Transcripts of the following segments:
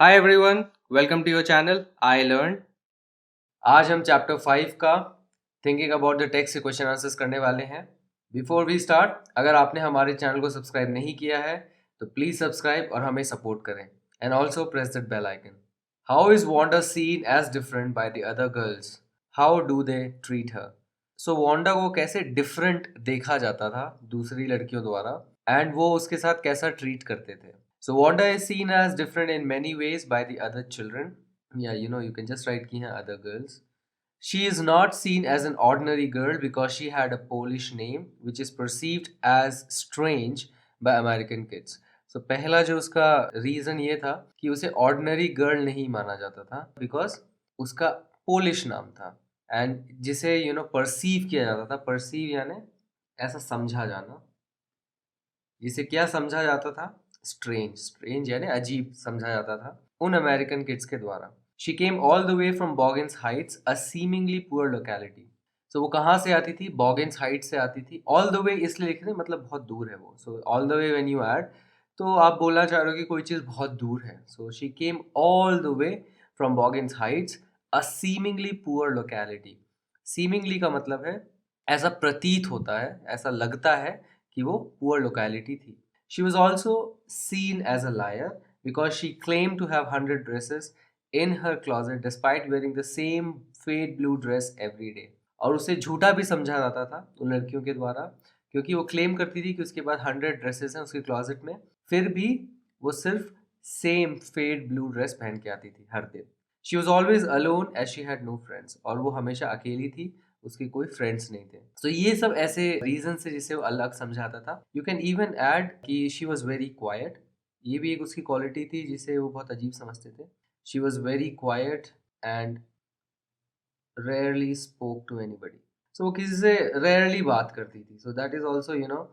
Hi everyone, welcome to your channel I learn. आज हम chapter 5 का थिंकिंग अबाउट द टेक्स्ट के question answers करने वाले हैं। बिफोर वी स्टार्ट, अगर आपने हमारे चैनल को सब्सक्राइब नहीं किया है तो प्लीज सब्सक्राइब और हमें सपोर्ट करें and also press that bell icon. How is Wanda seen as different by the other girls? How do they treat her? So Wanda को कैसे डिफरेंट देखा जाता था दूसरी लड़कियों द्वारा एंड वो उसके साथ कैसा ट्रीट करते थे। So Wanda is seen as different in many ways by the other children. Yeah, you can just write ki other girls. She is not seen as an ordinary girl because she had a Polish name which is perceived as strange by American kids. So पहला जो उसका reason ये था कि उसे ordinary girl नहीं माना जाता था बिकॉज उसका पोलिश नाम था एंड जिसे परसीव किया जाता था। परसीव यानी ऐसा समझा जाना, जिसे क्या समझा जाता था? स्ट्रेंज। स्ट्रेंज यानी अजीब समझा जाता था उन अमेरिकन किड्स के द्वारा। She came all the way from Boggins Heights, a seemingly poor locality. So वो कहाँ से आती थी? बॉगिन्स हाइट से आती थी। ऑल द वे इसलिए लिखे थे मतलब बहुत दूर है वो। So all the way when you add तो आप बोलना चाह रहे हो कि कोई चीज़ बहुत दूर है। So she came all the way from Boggins Heights, a seemingly poor locality. Seemingly का मतलब है ऐसा प्रतीत होता है, ऐसा लगता है कि वो पुअर लोकेलिटी थी। She was also seen as a liar because she claim to have 100 dresses in her closet despite wearing the same fade blue dress every day. और उसे झूठा भी समझा जाता था उन लड़कियों के द्वारा क्योंकि वो क्लेम करती थी कि उसके पास 100 ड्रेसेस हैं उसके क्लॉजेट में, फिर भी वो सिर्फ सेम फेड ब्लू ड्रेस पहन के आती थी हर दिन। She was always alone as she had no friends, और वो हमेशा अकेली थी, उसके कोई फ्रेंड्स नहीं थे। तो ये सब ऐसे रीजन से जिसे वो अलग समझाता था। यू कैन इवन ऐड कि शी वॉज वेरी क्वाइट। ये भी एक उसकी क्वालिटी थी जिसे वो बहुत अजीब समझते थे। She was very quiet and rarely spoke to anybody. So वो किसी से रेयरली बात करती थी। So that is also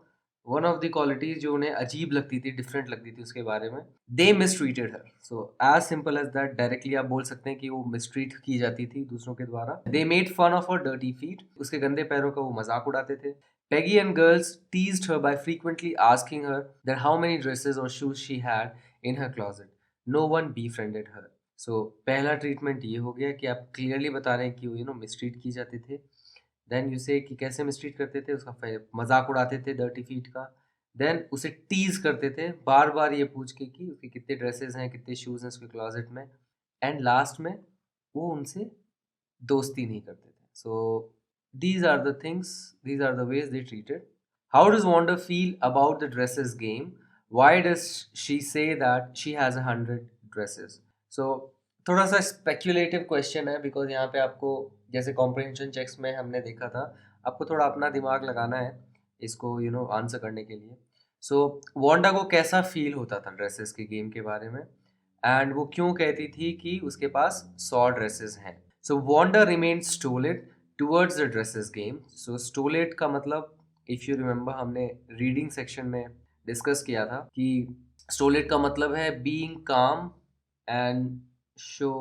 one of the qualities जो उन्हें अजीब लगती थी, डिफरेंट लगती थी उसके बारे में। They mistreated her. So as simple as that, directly आप बोल सकते हैं कि वो मिसट्रीट की जाती थी दूसरों के द्वारा। They made fun of her dirty feet. उसके गंदे पैरों का वो मजाक उड़ाते थे। Peggy and girls teased her by frequently asking her that how many dresses or shoes she had in her closet. No one befriended her. सो पहला treatment ये हो गया कि आप क्लियरली बता रहे हैं कि वो मिसट्रीट की जाते थे। देन यू से कि कैसे मिसट्रीट करते थे, उसका मजाक उड़ाते थे डर्टी फीट का। देन उसे टीज करते थे बार बार ये पूछ के कि उसके कितने ड्रेसेस हैं, कितने शूज़ हैं उसके क्लॉजेट में। एंड लास्ट में वो उनसे दोस्ती नहीं करते थे। So these are the things, these are the ways they treated. How does Wanda feel about the dresses game? Why does she say that she has 100 dresses? So थोड़ा सा स्पेक्यूलेटिव क्वेश्चन है बिकॉज यहाँ पे आपको जैसे comprehension checks में हमने देखा था, आपको थोड़ा अपना दिमाग लगाना है इसको आंसर करने के लिए। सो वांडा को कैसा फील होता था ड्रेसेस के गेम के बारे में एंड वो क्यों कहती थी कि उसके पास 100 ड्रेसेस हैं? So Wanda remain stolid towards the dresses game. So stolid का मतलब, इफ यू रिमेंबर, हमने रीडिंग सेक्शन में डिस्कस किया था कि स्टोलेड का मतलब है बीइंग काम एंड शो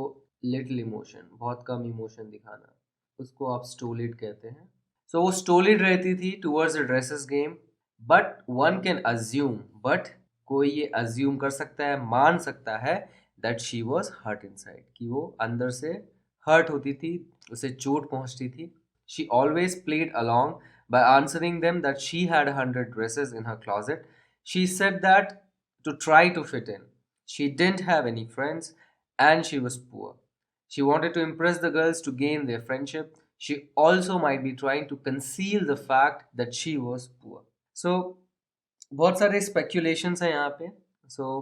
लिटिल इमोशन, बहुत कम इमोशन दिखाना, उसको आप स्टोलिड कहते हैं। सो वो स्टोलिड रहती थी towards the dresses game. But one can assume, but कोई ये अज्यूम कर सकता है, मान सकता है that she was hurt inside, कि वो अंदर से हर्ट होती थी, उसे चोट पहुंचती थी। She always played along by answering them that she had 100 dresses in her closet. She said that to try to fit in. She didn't have any friends and she was poor. She wanted to impress the girls to gain their friendship. She also might be trying to conceal the fact that she was poor. So बहुत सारे speculations हैं यहाँ पे। So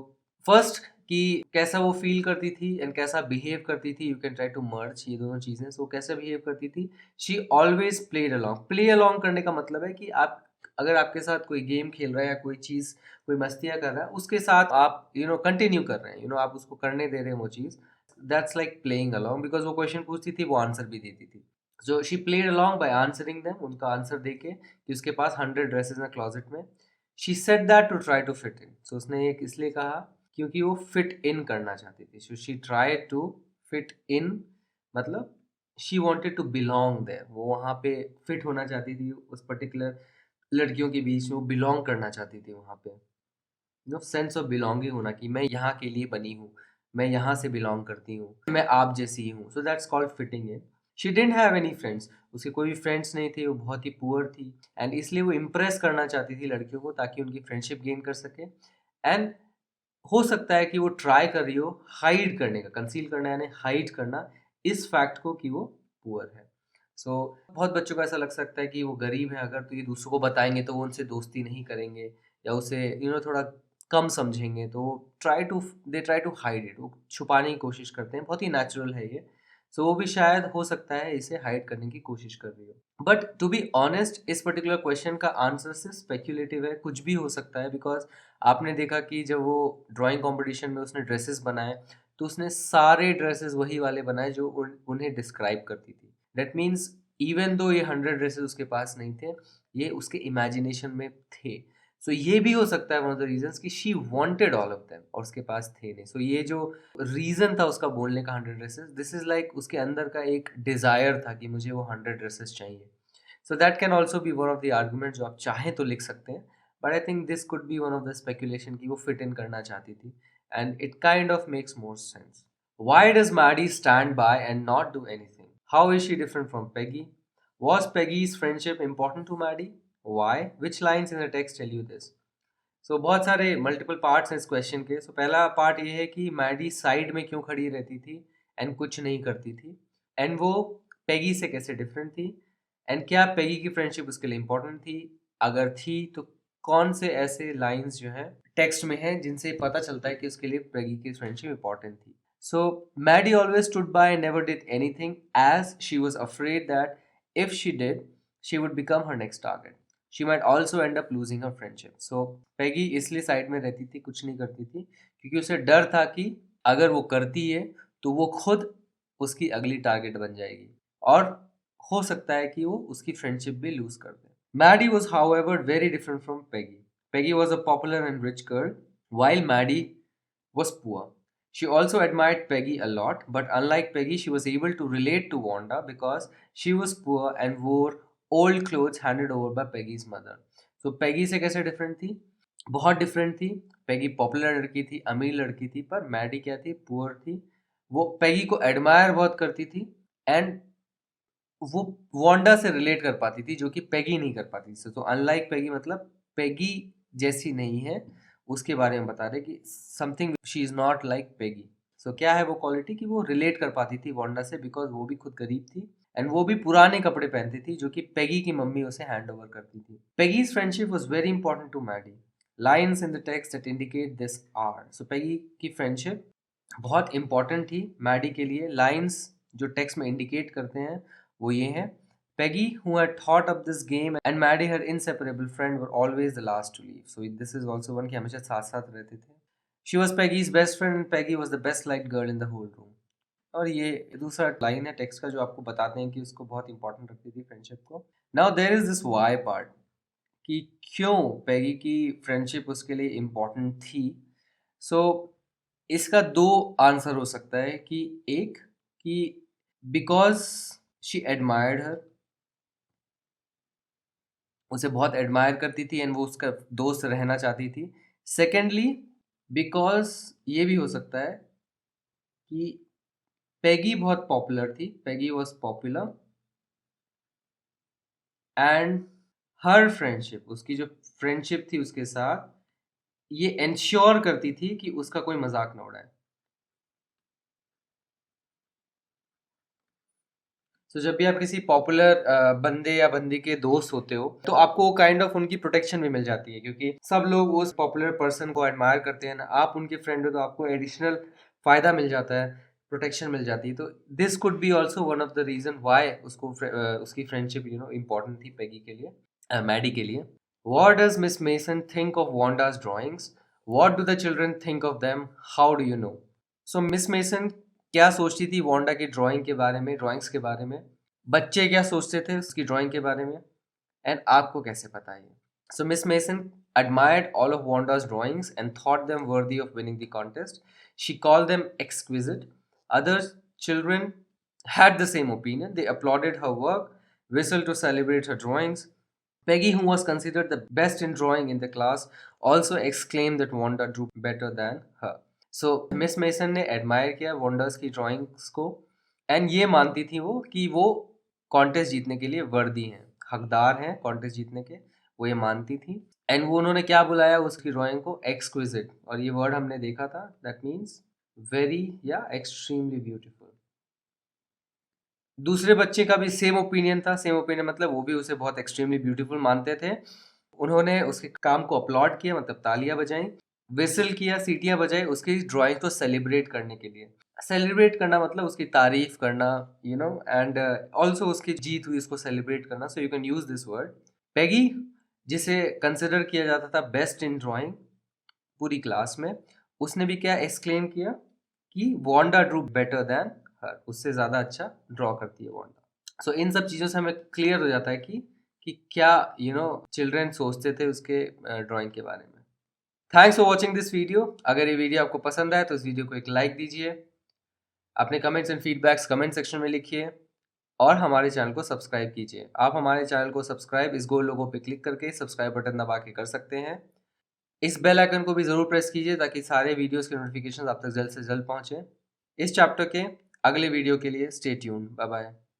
first कि कैसा वो feel करती थी एंड कैसा बिहेव करती थी, you can try to merge ये दोनों चीज़ें। सो कैसे बिहेव करती थी? She always played along. Play along करने का मतलब है कि आप अगर आपके साथ कोई गेम खेल रहा है या कोई चीज़, कोई मस्तियाँ कर रहा है, उसके साथ आप कंटिन्यू कर रहे हैं, आप उसको करने दे रहे हैं वो चीज़। That's like playing along because वो क्वेश्चन पूछती थी, वो आंसर भी देती थी। So she played along by answering them, उनका आंसर देके कि उसके पास 100 ड्रेसेस हैं क्लॉजेट में। She said that to try to fit in. So उसने ये इसलिए कहा क्योंकि वो फिट इन करना चाहती थी। So she try to fit in मतलब she wanted to belong there, वो वहाँ पे फिट होना चाहती थी उस पर्टिकुलर लड़कियों के बीच में, वो बिलोंग करना चाहती थी वहाँ पे। सेंस ऑफ बिलोंगिंग होना कि मैं यहाँ के लिए बनी हूँ, मैं यहाँ से बिलोंग करती हूँ, मैं आप जैसी ही हूँ, so that's called fitting in. She didn't have any friends, उसके कोई भी फ्रेंड्स नहीं थे, वो बहुत ही पुअर थी एंड इसलिए वो इम्प्रेस करना चाहती थी लड़कियों को ताकि उनकी फ्रेंडशिप गेन कर सके। एंड हो सकता है कि वो ट्राई कर रही हो हाइड करने का, कंसील करना यानी हाइड करना इस फैक्ट को कि वो पुअर है। सो बहुत बच्चों को ऐसा लग सकता है कि वो गरीब है, अगर तो ये दूसरों को बताएंगे तो वो उनसे दोस्ती नहीं करेंगे या उसे थोड़ा कम समझेंगे, तो वो ट्राई टू हाइड इट, वो छुपाने की कोशिश करते हैं, बहुत ही नेचुरल है ये। सो वो भी शायद हो सकता है इसे हाइड करने की कोशिश कर रही हो। बट टू बी ऑनेस्ट, इस पर्टिकुलर क्वेश्चन का आंसर सिर्फ स्पेक्यूलेटिव है, कुछ भी हो सकता है। बिकॉज आपने देखा कि जब वो ड्राइंग कंपटीशन में उसने ड्रेसेस बनाए तो उसने सारे ड्रेसेस वही वाले बनाए जो उन्हें डिस्क्राइब करती थी। दैट मीन्स इवन दो ये 100 ड्रेसेस उसके पास नहीं थे, ये उसके इमेजिनेशन में थे। सो ये भी हो सकता है वन ऑफ द रीजंस कि she wanted all of them और उसके पास थे नहीं। सो ये जो रीजन था उसका बोलने का 100 ड्रेसेस, दिस इज लाइक उसके अंदर का एक डिजायर था कि मुझे वो 100 ड्रेसेस चाहिए। So that can also be one of the argument जो आप चाहें तो लिख सकते हैं। But I think this could B one of the speculation कि वो फिट इन करना चाहती थी and it kind of makes more sense. Why does Maddie stand by and not do anything? How is she different from Peggy? Was Peggy's friendship important to Maddie? Why? Which lines in the text tell you this? So बहुत सारे multiple parts हैं इस question के। So पहला part ये है कि Maddie side में क्यों खड़ी रहती थी एंड कुछ नहीं करती थी, एंड वो पेगी से कैसे डिफरेंट थी, एंड क्या पेगी की फ्रेंडशिप उसके लिए इम्पोर्टेंट थी, अगर थी तो कौन से ऐसे लाइंस जो हैं टेक्स्ट में हैं जिनसे पता चलता है कि उसके लिए पेगी की फ्रेंडशिप इम्पोर्टेंट थी। So Maddie always stood by and never did anything as she was afraid that if she did, she would become her next target. She might also end up losing her friendship. So Peggy इसलिए side में रहती थी, कुछ नहीं करती थी, क्योंकि उसे डर था कि अगर वो करती है तो वो खुद उसकी अगली टारगेट बन जाएगी और हो सकता है कि वो उसकी फ्रेंडशिप भी लूज कर दे। Maddie was, however, very different from Peggy. Peggy was a popular and rich girl, while Maddie was poor. She also admired Peggy a lot, but unlike Peggy, she was able to relate to Wanda because she was poor and wore old clothes handed over by Peggy's mother. So Peggy से कैसे different थी? बहुत different थी। Peggy popular लड़की थी, अमीर लड़की थी, पर मैडी क्या थी? पुअर थी। वो Peggy को एडमायर बहुत करती थी एंड वो वांडा से रिलेट कर पाती थी, जो कि पेगी नहीं कर पाती थी। तो अनलाइक पेगी मतलब पेगी जैसी नहीं है, उसके बारे में बता रहे कि something she is not like Peggy. So क्या है वो क्वालिटी कि वो रिलेट कर पाती थी वांडा से, बिकॉज वो भी खुद गरीब थी एंड वो भी पुराने कपड़े पहनती थी जो कि पेगी की मम्मी उसे हैंड ओवर करती थी। Peggy's friendship was very important to Maddie. Lines in the text that indicate this are. So Peggy की फ्रेंडशिप बहुत इंपॉर्टेंट थी मैडी के लिए। लाइन्स जो टेक्स्ट में इंडिकेट करते हैं वो ये हैं: Peggy, who had thought up this game, and Maddie, her inseparable friend, were always the last to leave. So this is also one कि हमेशा साथ साथ रहते थे। She was Peggy's best friend and Peggy was the best liked girl in the whole room. और ये दूसरा line है टेक्स्ट का जो आपको बताते हैं कि उसको बहुत इंपॉर्टेंट रखती थी फ्रेंडशिप को। Now there is this why part कि क्यों पैगी की फ्रेंडशिप उसके लिए इम्पोर्टेंट थी। सो इसका दो आंसर हो सकता है कि एक कि बिकॉज शी एडमायर्ड हर, उसे बहुत एडमायर करती थी एंड वो उसका दोस्त रहना चाहती थी। सेकेंडली बिकॉज ये भी हो सकता है कि पेगी बहुत पॉपुलर थी, Peggy was popular and her friendship, उसकी जो फ्रेंडशिप थी उसके साथ, ये इंश्योर करती थी कि उसका कोई मजाक ना उड़ाए। तो जब भी आप किसी पॉपुलर बंदे या बंदी के दोस्त होते हो तो आपको काइंड ऑफ उनकी प्रोटेक्शन भी मिल जाती है, क्योंकि सब लोग उस पॉपुलर पर्सन को एडमायर करते हैं ना, आप उनके फ्रेंड हो तो आपको एडिशनल फायदा मिल जाता है, प्रोटेक्शन मिल जाती है। तो this could be also one of the reason why उसकी फ्रेंडशिप इम्पोर्टेंट थी पेगी के लिए, मैडी के लिए। What does Miss Mason think of Wanda's drawings? What do the children think of them? How do you know? So Miss Mason क्या सोचती थी Wanda की ड्राइंग के बारे में, ड्राइंग्स के बारे में, बच्चे क्या सोचते थे उसकी ड्राइंग के बारे में, एंड आपको कैसे पता है ये? So Miss Mason admired all of Wanda's drawings and thought them worthy of winning the contest. She called them exquisite. Other children had the same opinion. They applauded her work, whistled to celebrate her drawings. Peggy, who was considered the best in drawing in the class, also exclaimed that Wanda drew better than her. So miss mason ने admire किया wonders की drawings को, and ये मानती थी वो कि वो कॉन्टेस्ट जीतने के लिए वर्दी हैं, हकदार हैं कॉन्टेस्ट जीतने के, वो ये मानती थी। एंड वो उन्होंने क्या बुलाया उसकी ड्राइंग को, एक्सक्विजिट, और ये वर्ड हमने देखा था, दैट मीन्स वेरी या एक्सट्रीमली ब्यूटीफुल। दूसरे बच्चे का भी सेम ओपिनियन था, सेम ओपिनियन मतलब वो भी उसे बहुत एक्सट्रीमली ब्यूटीफुल मानते थे। उन्होंने उसके काम को अपलॉड किया, मतलब तालियां बजाई, विसल किया, सीटियां बजाई उसकी ड्राइंग को सेलिब्रेट करने के लिए। सेलिब्रेट करना मतलब उसकी तारीफ करना, यू नो, एंड ऑल्सो उसकी जीत हुई उसको सेलिब्रेट करना, so you can use this word. Peggy, जिसे कंसिडर किया जाता था बेस्ट इन ड्राइंग पूरी क्लास में, उसने भी क्या एक्सक्लेम किया कि वांडा ड्रू बेटर देन हर, उससे ज़्यादा अच्छा ड्रॉ करती है वांडा। सो इन सब चीज़ों से हमें क्लियर हो जाता है कि क्या चिल्ड्रन सोचते थे उसके ड्राइंग के बारे में। Thanks for watching this video. अगर ये वीडियो आपको पसंद आए तो इस वीडियो को एक लाइक दीजिए, अपने comments and feedbacks comment section में लिखिए, और हमारे चैनल को सब्सक्राइब कीजिए। आप हमारे चैनल को सब्सक्राइब इस गोल लोगो पे क्लिक करके सब्सक्राइब बटन दबा के कर सकते हैं। इस बेल आइकन को भी ज़रूर प्रेस कीजिए ताकि सारे वीडियोस के नोटिफिकेशन आप तक जल्द से जल्द पहुंचे। इस चैप्टर के अगले वीडियो के लिए स्टे ट्यून्ड। Bye bye.